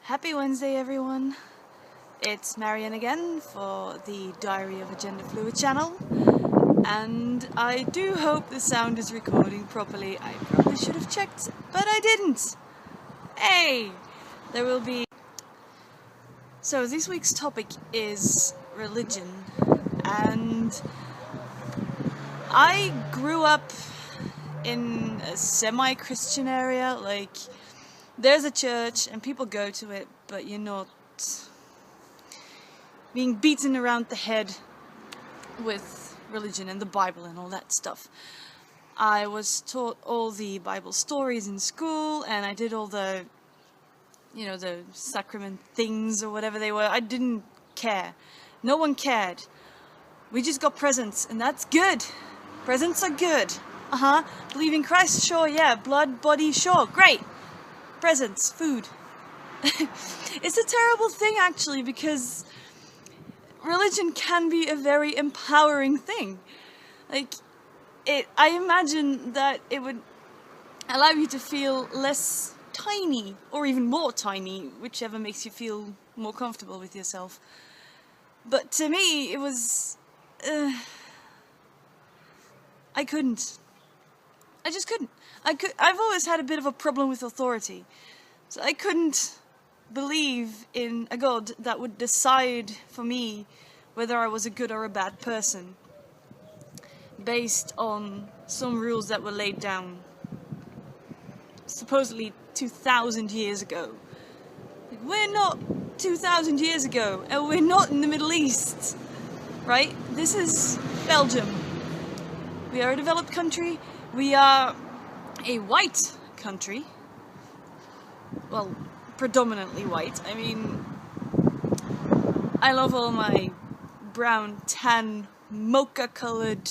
Happy Wednesday, everyone. It's Marjan again for the Diary of a Gender Fluid channel, and I do hope the sound is recording properly. I probably should have checked, but I didn't. Hey! There will be... So this week's topic is religion, and I grew up in a semi-Christian area. Like, there's a church and people go to it, but you're not being beaten around the head with religion and the Bible and all that stuff. I was taught all the Bible stories in school, and I did all the, the sacrament things or whatever they were. I didn't care. No one cared. We just got presents, and that's good. Presents are good. Believe in Christ? Sure, yeah. Blood, body, sure. Great. Presents, food. It's a terrible thing, actually, because religion can be a very empowering thing. I imagine that it would allow you to feel less tiny, or even more tiny, whichever makes you feel more comfortable with yourself. But to me, it was... I couldn't. I just couldn't. I've always had a bit of a problem with authority. So I couldn't believe in a God that would decide for me whether I was a good or a bad person, based on some rules that were laid down supposedly 2,000 years ago. We're not 2,000 years ago, and we're not in the Middle East, right? This is Belgium. We are a developed country. We are a white country. Well, predominantly white. I mean, I love all my brown, tan, mocha-colored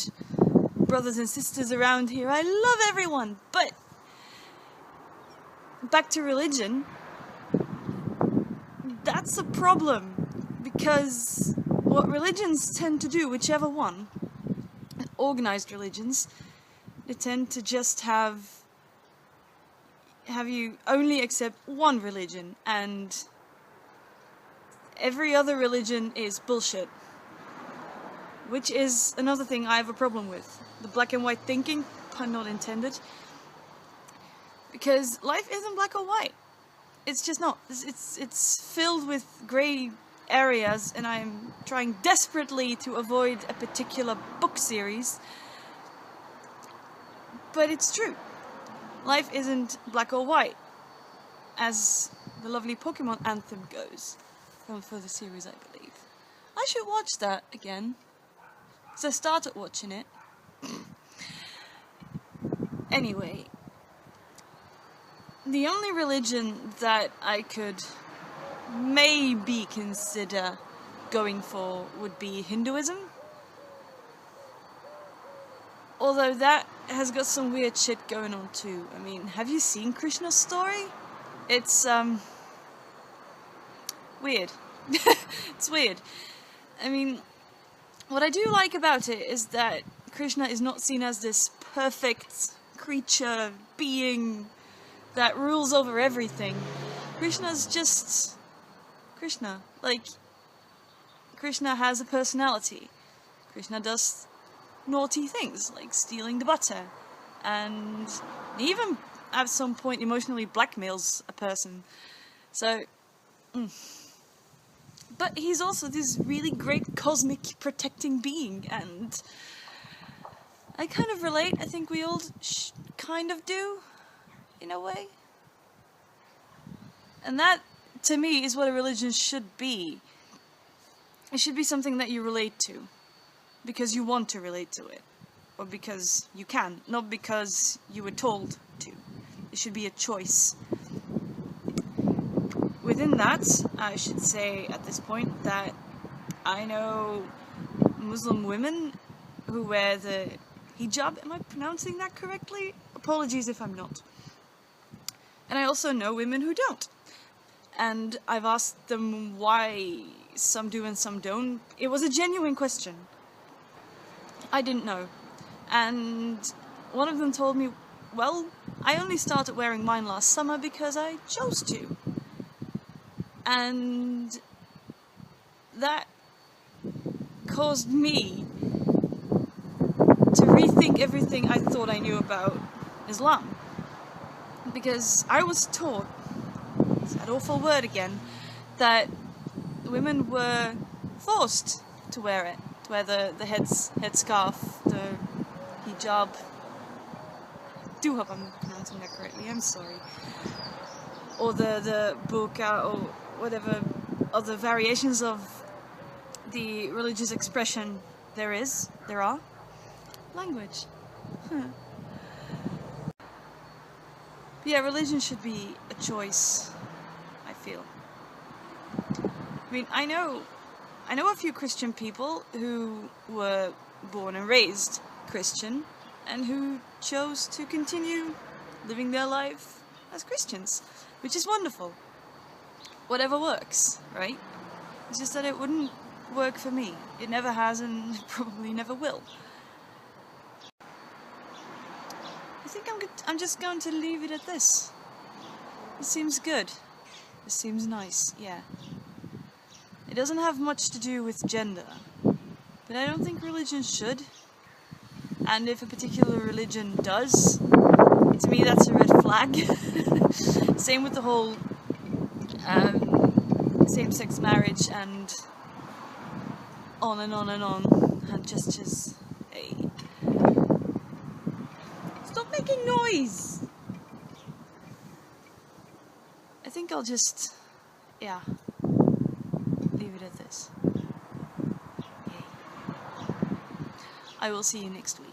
brothers and sisters around here. I love everyone. But back to religion, that's a problem. Because what religions tend to do, whichever one, organized religions, they tend to just have you only accept one religion, and every other religion is bullshit. Which is another thing I have a problem with. The black and white thinking, pun not intended. Because life isn't black or white. It's just not. It's filled with grey areas, and I'm trying desperately to avoid a particular book series. But it's true. Life isn't black or white, as the lovely Pokemon anthem goes for the series, I believe. I should watch that again, because I started watching it. Anyway, the only religion that I could maybe consider going for would be Hinduism. Although that has got some weird shit going on too. I mean, have you seen Krishna's story? It's, weird. It's weird. I mean, what I do like about it is that Krishna is not seen as this perfect creature, being that rules over everything. Krishna's just Krishna. Like, Krishna has a personality. Krishna does naughty things, like stealing the butter, and he even at some point emotionally blackmails a person. So, but he's also this really great cosmic protecting being, and I kind of relate. I think we all kind of do, in a way. And that, to me, is what a religion should be. It should be something that you relate to, because you want to relate to it, or because you can, not because you were told to. It should be a choice. Within that, I should say at this point that I know Muslim women who wear the hijab. Am I pronouncing that correctly? Apologies if I'm not. And I also know women who don't. And I've asked them why some do and some don't. It was a genuine question. I didn't know. And one of them told me, well, I only started wearing mine last summer because I chose to. And that caused me to rethink everything I thought I knew about Islam. Because I was taught, it's that awful word again, that women were forced to wear it, to wear the headscarf, the hijab. Do hope I'm pronouncing that correctly, I'm sorry. Or the burqa, or whatever other variations of the religious expression there are. Language. Yeah, religion should be a choice, I feel. I mean, I know a few Christian people who were born and raised Christian and who chose to continue living their life as Christians, which is wonderful. Whatever works, right? It's just that it wouldn't work for me. It never has and probably never will. I think I'm just going to leave it at this. It seems good. It seems nice, yeah. It doesn't have much to do with gender, but I don't think religion should. And if a particular religion does, to me that's a red flag. Same with the whole same-sex marriage and on and on and on. Hand gestures. Hey. Stop making noise! I think I'll just, yeah, leave it at this. Yay. I will see you next week.